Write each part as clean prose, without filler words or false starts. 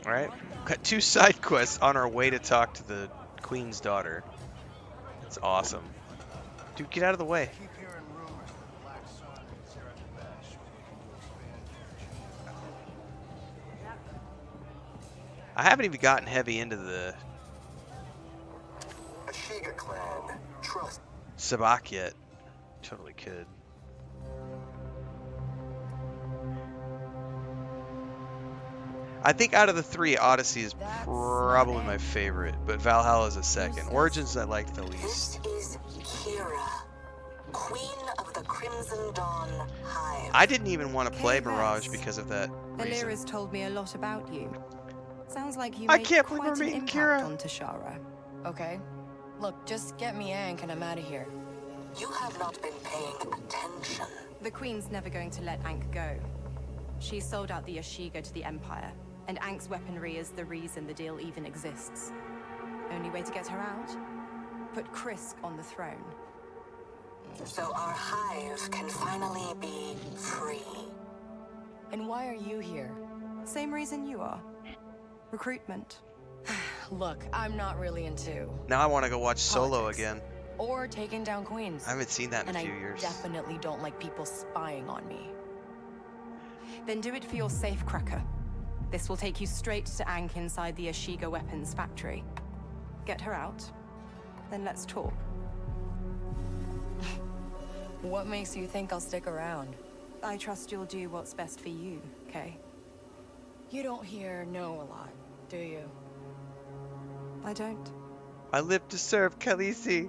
All right, got 2 side quests on our way to talk to the queen's daughter. It's awesome. Dude, get out of the way. I haven't even gotten heavy into the Sabak yet. Totally could. I think out of the 3, Odyssey is probably my favorite, but Valhalla is a second. Origins I liked the least. This is Kira, Queen of the Crimson Dawn Hive. I didn't even want to play Mirage because of that reason. Valera's told me a lot about you. Sounds like you I made can't believe quite we're an meeting impact Kira. on Tashara. Okay. Look, just get me Ankh and I'm out of here. You have not been paying attention. The Queen's never going to let Ankh go. She sold out the Ashiga to the Empire, and Ankh's weaponry is the reason the deal even exists. Only way to get her out? Put Krisk on the throne. So our hive can finally be free. And why are you here? Same reason you are. Recruitment. Look, I'm not really into... Now I want to go watch Solo politics. again. Or taking down queens. I haven't seen that in and a few I years. definitely don't like people spying on me. Then do it for your safecracker. This will take you straight to Ankh inside the Ashiga weapons factory. Get her out, then let's talk. What makes you think I'll stick around? I trust you'll do what's best for you, Kay? You don't hear no a lot, do you? I don't. I live to serve Khaleesi.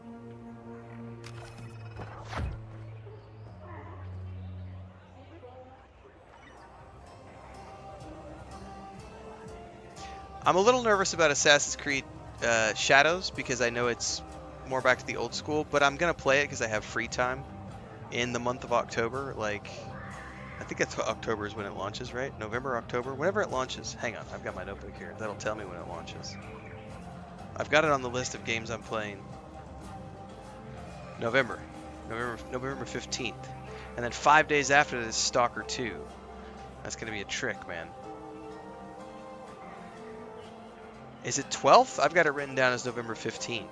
I'm a little nervous about Assassin's Creed Shadows because I know it's more back to the old school, but I'm gonna play it because I have free time in the month of October. Like, I think that's what October is when it launches, right? November, October, whenever it launches. Hang on, I've got my notebook here. That'll tell me when it launches. I've got it on the list of games I'm playing. November 15th, and then 5 days after this, Stalker 2. That's gonna be a trick, man. Is it 12th? I've got it written down as November 15th.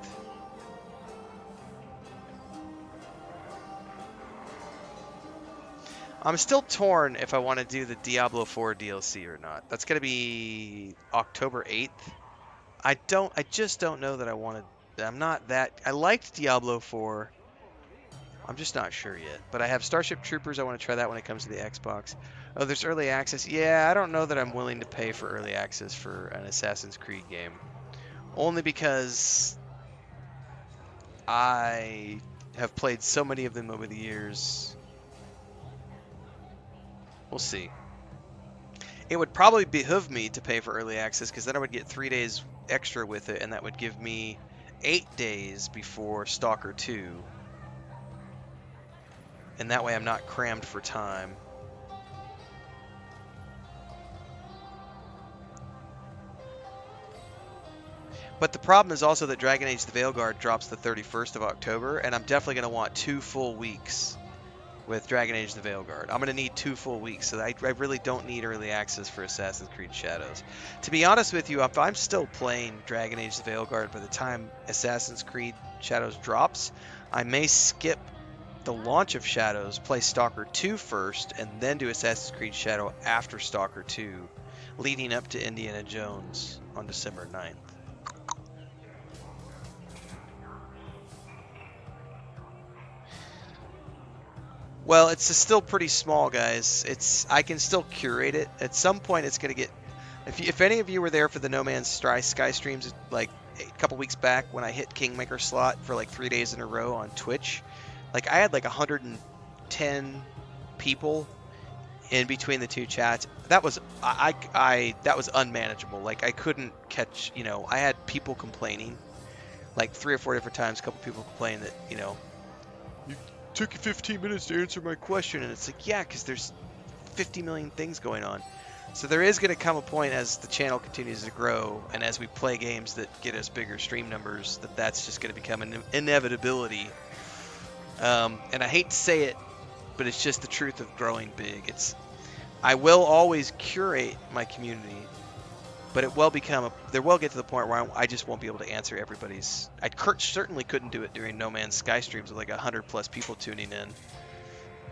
I'm still torn if I want to do the Diablo 4 DLC or not. That's going to be October 8th. I just don't know that I want to. I'm not that. I liked Diablo 4. I'm just not sure yet. But I have Starship Troopers. I want to try that when it comes to the Xbox. Oh, there's early access. Yeah, I don't know that I'm willing to pay for early access for an Assassin's Creed game. Only because I have played so many of them over the years. We'll see. It would probably behoove me to pay for early access because then I would get 3 days extra with it, and that would give me 8 days before Stalker 2. And that way I'm not crammed for time. But the problem is also that Dragon Age the Veilguard drops the 31st of October, and I'm definitely going to want 2 full weeks with Dragon Age the Veilguard. I'm going to need 2 full weeks, so I really don't need early access for Assassin's Creed Shadows. To be honest with you, if I'm still playing Dragon Age the Veilguard by the time Assassin's Creed Shadows drops, I may skip the launch of Shadows, play Stalker 2 first, and then do Assassin's Creed Shadow after Stalker 2, leading up to Indiana Jones on December 9th. Well, it's still pretty small, guys. I can still curate it. At some point, it's going to get... If any of you were there for the No Man's Sky streams, like a couple weeks back when I hit Kingmaker slot for like 3 days in a row on Twitch, like I had like 110 people in between the two chats. That was that was unmanageable. Like I couldn't catch. I had people complaining, like 3 or 4 different times. A couple people complaining that you took 15 minutes to answer my question, and it's like, yeah, because there's 50 million things going on. So there is going to come a point as the channel continues to grow and as we play games that get us bigger stream numbers that's just going to become an inevitability. And I hate to say it, but it's just the truth of growing big. I will always curate my community but there will get to the point where I just won't be able to answer everybody's. Certainly couldn't do it during No Man's Sky streams with like 100+ people tuning in.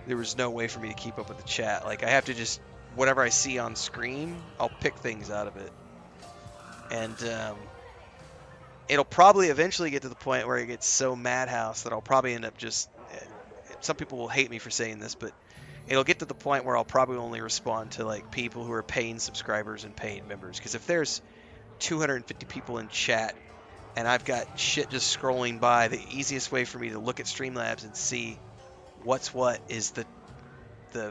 There was no way for me to keep up with the chat. Like I have to just whatever I see on screen, I'll pick things out of it, and it'll probably eventually get to the point where it gets so madhouse that I'll probably end up just. Some people will hate me for saying this, but it'll get to the point where I'll probably only respond to like people who are paying subscribers and paying members. Because if there's 250 people in chat and I've got shit just scrolling by, the easiest way for me to look at Streamlabs and see what's what is the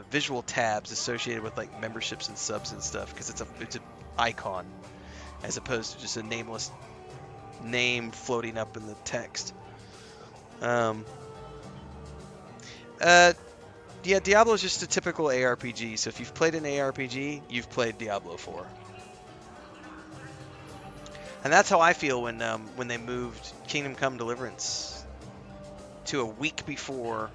visual tabs associated with like memberships and subs and stuff, because it's a icon as opposed to just a nameless name floating up in the text. Yeah, Diablo is just a typical ARPG. So if you've played an ARPG, you've played Diablo 4. And that's how I feel when they moved Kingdom Come Deliverance to a week before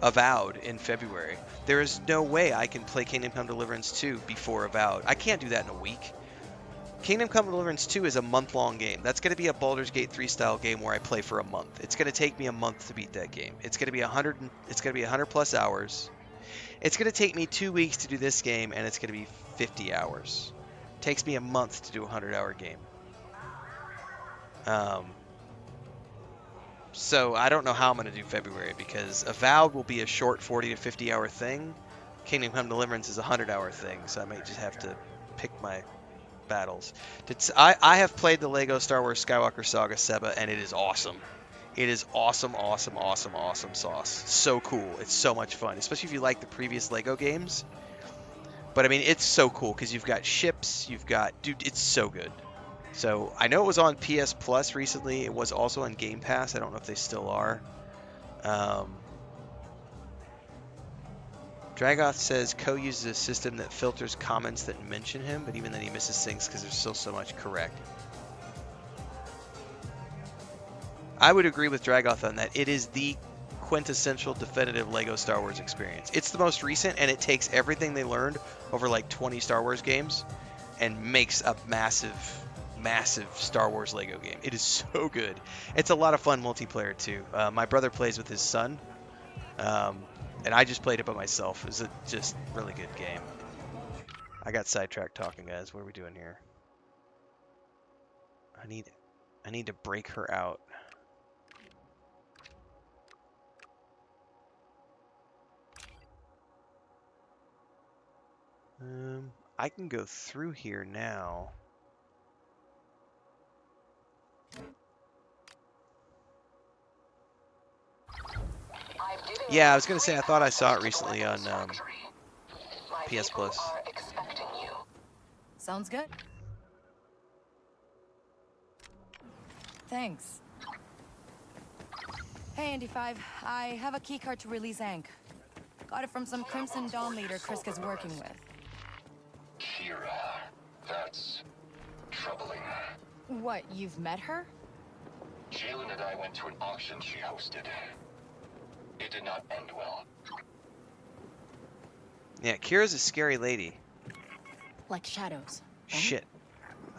Avowed in February. There is no way I can play Kingdom Come Deliverance 2 before Avowed. I can't do that in a week. Kingdom Come Deliverance 2 is a month-long game. That's going to be a Baldur's Gate 3 style game where I play for a month. It's going to take me a month to beat that game. It's going to be 100 plus hours. It's going to take me 2 weeks to do this game, and it's going to be 50 hours. It takes me a month to do a 100-hour game. So I don't know how I'm going to do February, because Avowed will be a short 40 to 50 hour thing. Kingdom Come Deliverance is a 100-hour thing, so I might just have to pick my battles. I have played the Lego Star Wars Skywalker Saga Seba, and it is awesome. It is awesome, awesome, awesome, awesome sauce. So cool. It's so much fun, especially if you like the previous Lego games. But I mean, it's so cool because you've got ships, dude, it's so good. So I know it was on PS Plus recently. It was also on Game Pass. I don't know if they still are. Dragoth says Ko uses a system that filters comments that mention him, but even then he misses things because there's still so much correct. I would agree with Dragoth on that. It is the quintessential definitive Lego Star Wars experience. It's the most recent, and it takes everything they learned over like 20 Star Wars games and makes a massive, massive Star Wars Lego game. It is so good. It's a lot of fun multiplayer too. My brother plays with his son, and I just played it by myself. It was a just really good game. I got sidetracked talking, guys. What are we doing here? I need to break her out. I can go through here now. Yeah, I was gonna say I thought I saw it recently on PS Plus. Sounds good. Thanks. Hey, Andy 5. I have a keycard to release Ankh. Got it from some Crimson Dawn leader Kriska's working with. Kira, that's troubling. What, you've met her? Jalen and I went to an auction she hosted. It did not end well. Yeah, Kira's a scary lady. Like shadows. Right? Shit.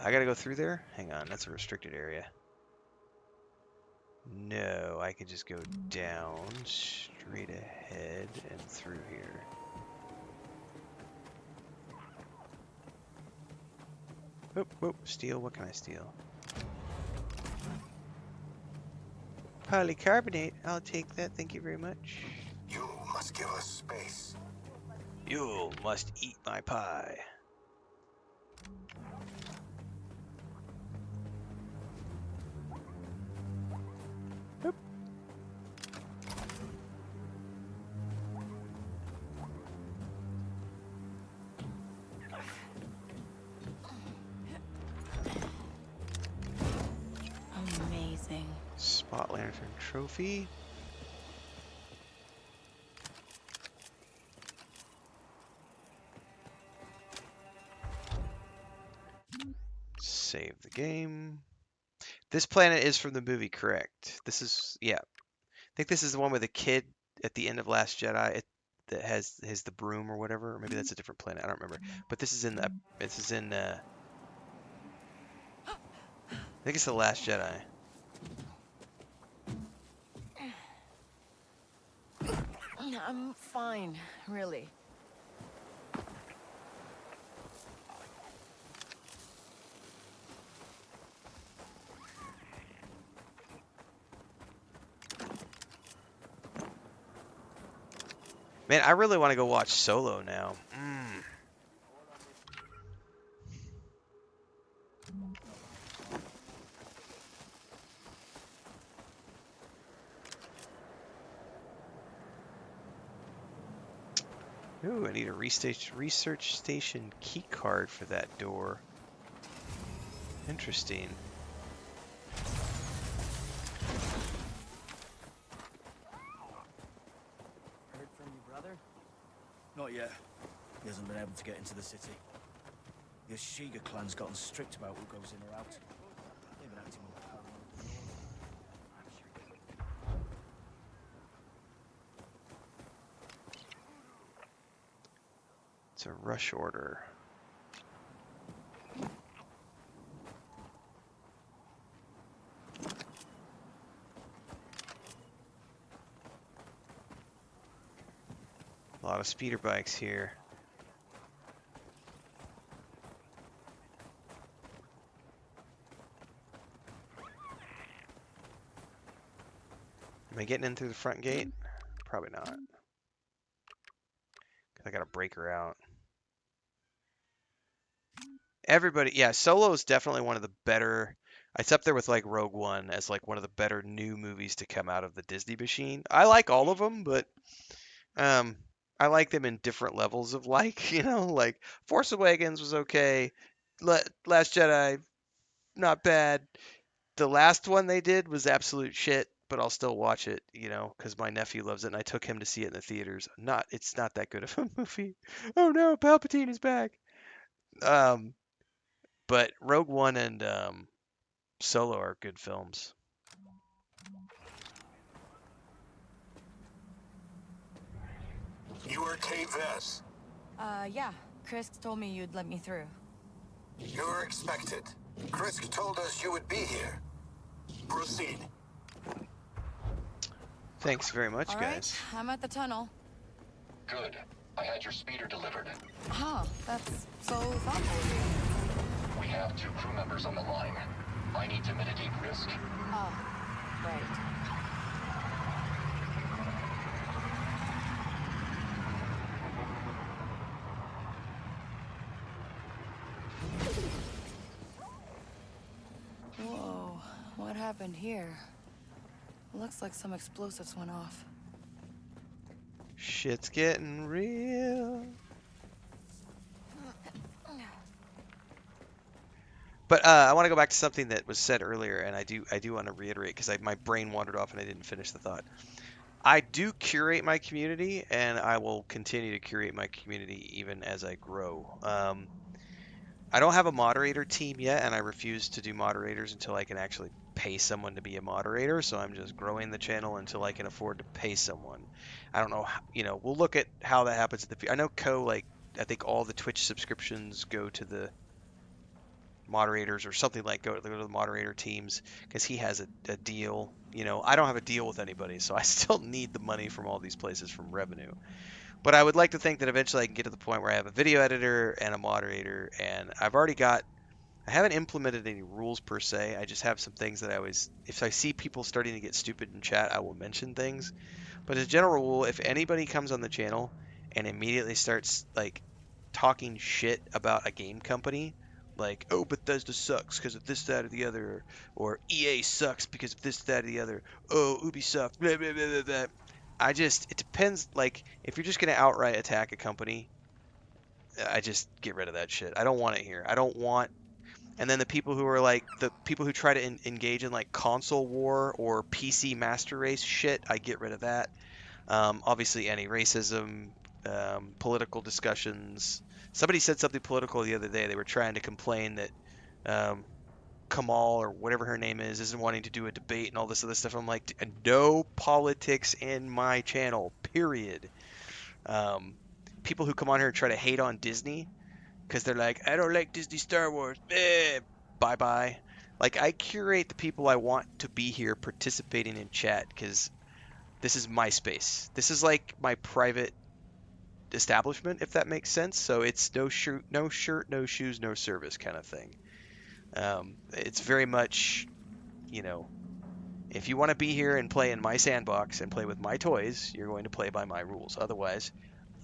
I gotta go through there? Hang on, that's a restricted area. No, I could just go down, straight ahead, and through here. Whoop, whoop, steal, what can I steal? Polycarbonate, I'll take that, thank you very much. You must give us space. You must eat my pie. Boop. Amazing. Spot Lantern Trophy. Save the game. This planet is from the movie, correct? This is, yeah. I think this is the one with the kid at the end of Last Jedi that has the broom or whatever. Or maybe that's a different planet. I don't remember. But this is in think it's The Last Jedi. I'm fine, really. Man, I really want to go watch Solo now. Ooh, I need a research station key card for that door. Interesting. Heard from your brother? Not yet. He hasn't been able to get into the city. The Ashiga clan's gotten strict about who goes in or out. They've been acting more paranoid than normal. It's a rush order. A lot of speeder bikes here. Am I getting in through the front gate? Probably not. 'Cause I gotta break her out. Everybody, yeah, Solo is definitely one of the better. It's up there with like Rogue One as like one of the better new movies to come out of the Disney machine. I like all of them, but um, I like them in different levels of like, like Force Awakens was okay, Last Jedi not bad. The last one they did was absolute shit, but I'll still watch it, because my nephew loves it, and I took him to see it in the theaters. It's not that good of a movie. Oh no, Palpatine is back. Um, but Rogue One and Solo are good films. You are Kate Vess. Yeah. Chris told me you'd let me through. You're expected. Krisk told us you would be here. Proceed. Thanks very much, All right, guys. I'm at the tunnel. Good. I had your speeder delivered. Oh, that's so thoughtful of you. We have 2 crew members on the line. I need to mitigate risk. Oh, right. Whoa, what happened here? Looks like some explosives went off. Shit's getting real. But I want to go back to something that was said earlier, and I do want to reiterate because my brain wandered off and I didn't finish the thought. I do curate my community, and I will continue to curate my community even as I grow. I don't have a moderator team yet, and I refuse to do moderators until I can actually pay someone to be a moderator. So I'm just growing the channel until I can afford to pay someone. I don't know, we'll look at how that happens. I know I think all the Twitch subscriptions go to the moderators or something like go to the moderator teams because he has a deal. I don't have a deal with anybody, so I still need the money from all these places from revenue. But I would like to think that eventually I can get to the point where I have a video editor and a moderator, and I haven't implemented any rules per se. I just have some things that if I see people starting to get stupid in chat, I will mention things. But as a general rule, if anybody comes on the channel and immediately starts like talking shit about a game company, like, oh, Bethesda sucks because of this, that, or the other, or EA sucks because of this, that, or the other, oh, Ubisoft, blah, blah, blah, blah, blah. It depends. Like, if you're just going to outright attack a company, I just get rid of that shit. I don't want it here. I don't want. And then the people who are like, the people who try to engage in like console war or PC master race shit, I get rid of that. Obviously, any racism, political discussions. Somebody said something political the other day. They were trying to complain that um, Kamal or whatever her name is isn't wanting to do a debate and all this other stuff. I'm like, no politics in my channel, period. Um, People who come on here and try to hate on Disney because they're like, I don't like Disney Star Wars. Bye bye. Like, I curate the people I want to be here participating in chat because this is my space. This is like my private establishment, if that makes sense. So it's no shirt, no shoes, no service kind of thing. It's very much, you know, if you want to be here and play in my sandbox and play with my toys, you're going to play by my rules. Otherwise,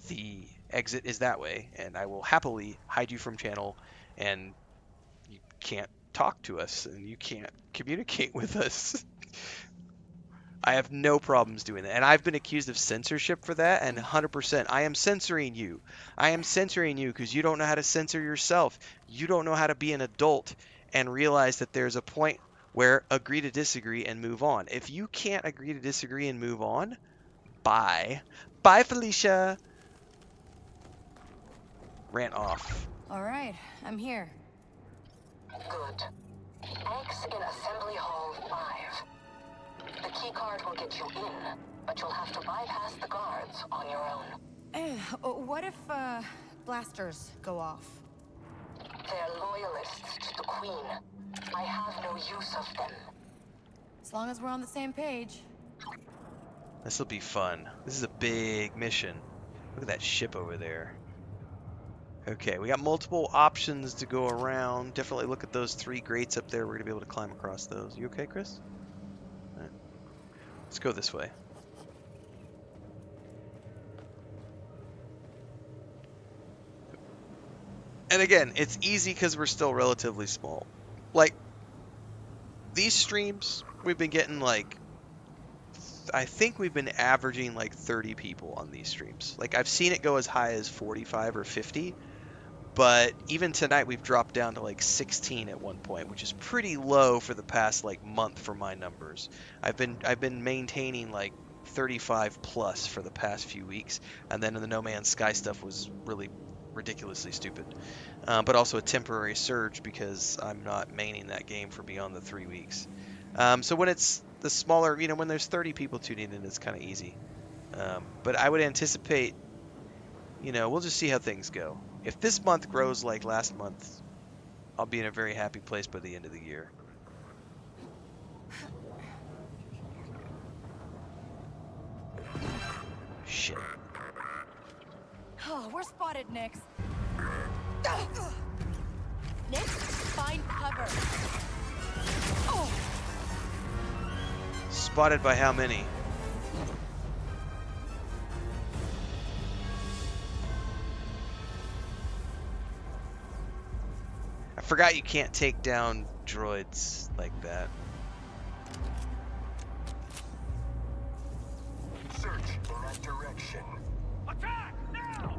the exit is that way, and I will happily hide you from channel, and you can't talk to us and you can't communicate with us. I have no problems doing that. And I've been accused of censorship for that, and 100%. I am censoring you. I am censoring you because you don't know how to censor yourself. You don't know how to be an adult and realize that there's a point where agree to disagree and move on. If you can't agree to disagree and move on, bye. Bye, Felicia. Rant off. All right, I'm here. Good. Eggs in Assembly Hall 5. The keycard will get you in, but you'll have to bypass the guards on your own. What if, blasters go off? They're loyalists to the Queen. I have no use of them. As long as we're on the same page. This will be fun. This is a big mission. Look at that ship over there. Okay, we got multiple options to go around. Definitely look at those 3 grates up there. We're going to be able to climb across those. You okay, Chris? All right. Let's go this way. And again, it's easy because we're still relatively small. Like, these streams, we've been getting like, I think we've been averaging like 30 people on these streams. Like, I've seen it go as high as 45 or 50, but even tonight we've dropped down to like 16 at one point, which is pretty low for the past like month for my numbers. I've been maintaining like 35 plus for the past few weeks, and then the No Man's Sky stuff was really ridiculously stupid, but also a temporary surge because I'm not maining that game for beyond the 3 weeks. So when it's the smaller, you know, when there's 30 people tuning in, it's kind of easy. But I would anticipate, you know, we'll just see how things go. If this month grows like last month, I'll be in a very happy place by the end of the year. Shit. Oh, we're spotted, Nix. Nix, find cover. Oh. Spotted by how many? I forgot you can't take down droids like that. Search in that direction. Attack now!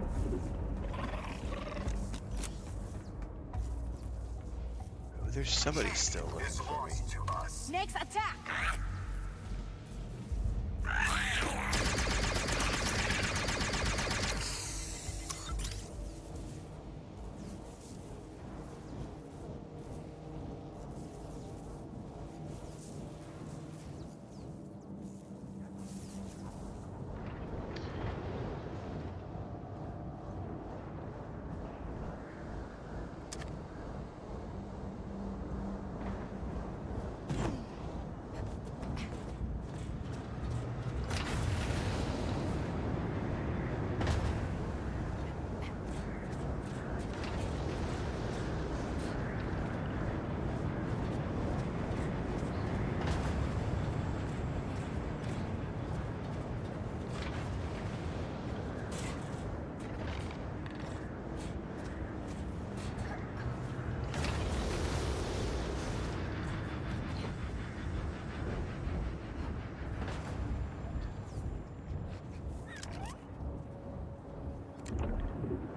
Oh, there's somebody still looking Is for me. lost to us. Nix, attack!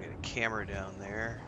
Got a camera down there.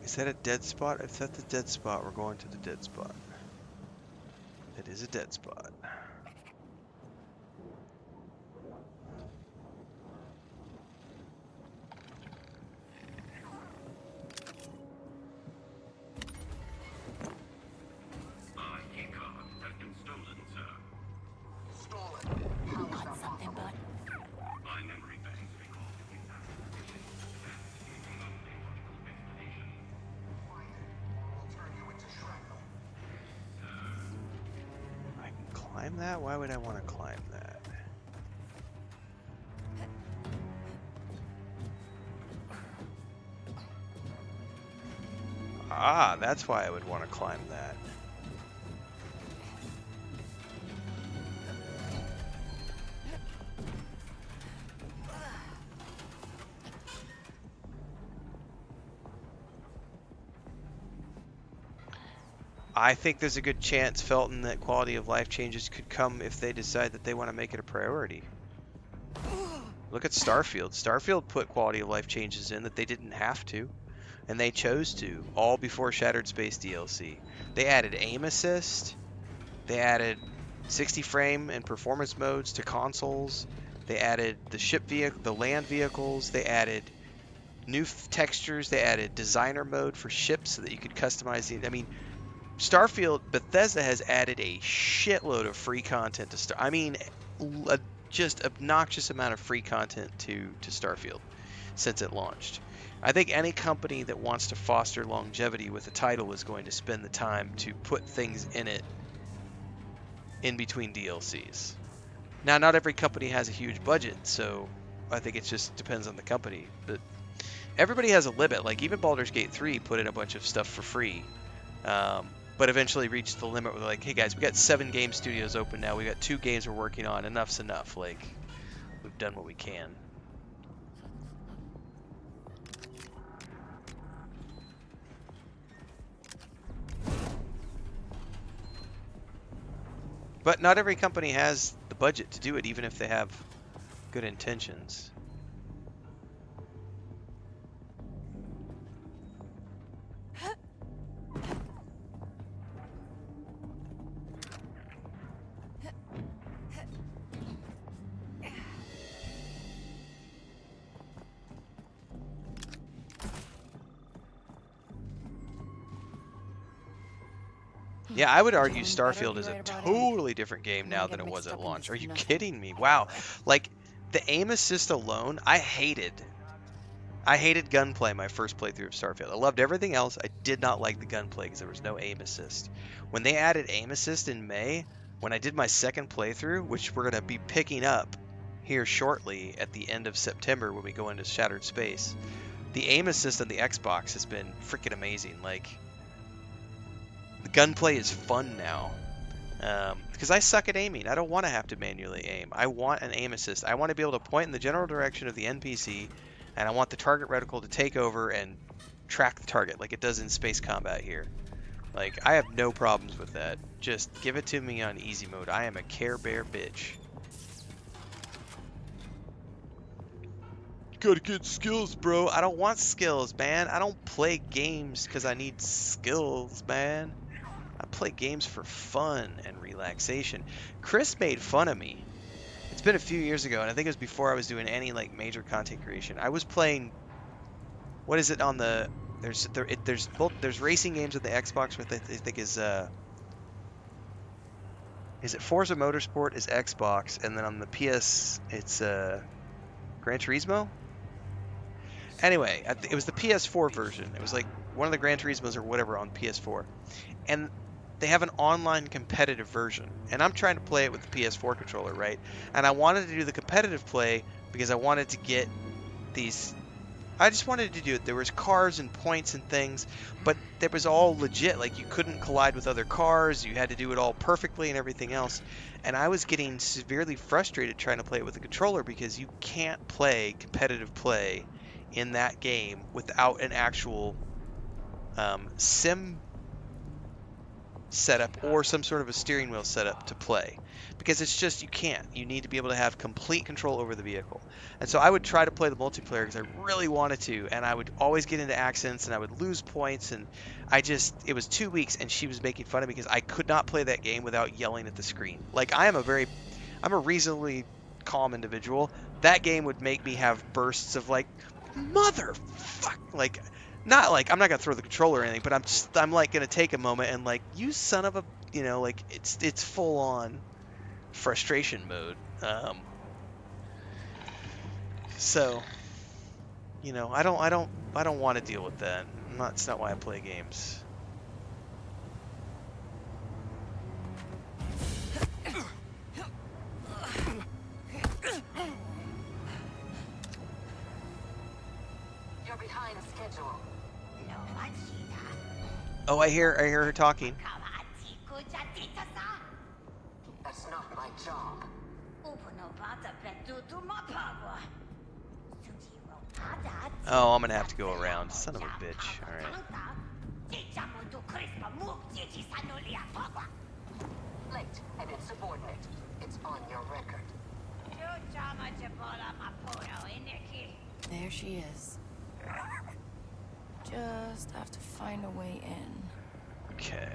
Is that a dead spot? If that's the dead spot, we're going to the dead spot. It is a dead spot. Climb that? Why would I want to climb that? Ah, that's why I would want to climb that. I think there's a good chance, Felton, that quality of life changes could come if they decide that they want to make it a priority. Look at Starfield. Starfield put quality of life changes in that they didn't have to, and they chose to, all before Shattered Space DLC. They added aim assist, they added 60 frame and performance modes to consoles, they added the ship vehicle, the land vehicles, they added new textures, they added designer mode for ships so that you could customize the, I mean, Starfield, Bethesda has added a shitload of free content to a just obnoxious amount of free content to Starfield since it launched. I think any company that wants to foster longevity with a title is going to spend the time to put things in it in between DLCs. Now, not every company has a huge budget, so I think it just depends on the company. But everybody has a limit. Like, even Baldur's Gate 3 put in a bunch of stuff for free. But eventually reached the limit where they're like, hey guys, we got 7 game studios open now. We got 2 games we're working on. Enough's enough. Like, we've done what we can. But not every company has the budget to do it, even if they have good intentions. Yeah, I would argue Starfield is a totally different game now than it was at launch. Are you kidding me? Wow. Like, the aim assist alone, I hated gunplay my first playthrough of Starfield. I loved everything else. I did not like the gunplay because there was no aim assist. When they added aim assist in May, when I did my second playthrough, which we're going to be picking up here shortly at the end of September when we go into Shattered Space, the aim assist on the Xbox has been freaking amazing. Like, the gunplay is fun now. Because I suck at aiming. I don't want to have to manually aim. I want an aim assist. I want to be able to point in the general direction of the NPC, and I want the target reticle to take over and track the target like it does in space combat here. Like, I have no problems with that. Just give it to me on easy mode. I am a Care Bear bitch. Gotta get skills, bro. I don't want skills, man. I don't play games because I need skills, man. I play games for fun and relaxation. Chris made fun of me. It's been a few years ago, and I think it was before I was doing any like major content creation. I was playing. What is it on the? There's racing games on the Xbox with I think is it Forza Motorsport is Xbox, and then on the PS it's Gran Turismo. Anyway, it was the PS4 version. It was like one of the Gran Turismos or whatever on PS4, and they have an online competitive version, and I'm trying to play it with the PS4 controller, right? And I wanted to do the competitive play because I wanted to get these. I just wanted to do it. There was cars and points and things, but it was all legit. Like, you couldn't collide with other cars. You had to do it all perfectly and everything else. And I was getting severely frustrated trying to play it with a controller because you can't play competitive play in that game without an actual sim setup or some sort of a steering wheel setup to play, because it's just you can't. You need to be able to have complete control over the vehicle. And so I would try to play the multiplayer because I really wanted to, and I would always get into accidents and I would lose points, and it was 2 weeks and she was making fun of me because I could not play that game without yelling at the screen. Like I'm a reasonably calm individual. That game would make me have bursts of like, motherfuck, like, not like I'm not gonna throw the controller or anything, but I'm like gonna take a moment and like, you son of a, like it's full on frustration mode. So I don't want to deal with that. It's not why I play games. You're behind schedule. Oh, I hear her talking. That's not my job. Oh, I'm gonna have to go around. Son of a bitch. All right. Late and insubordinate. It's on your record. There she is. Just have to find a way in. Okay.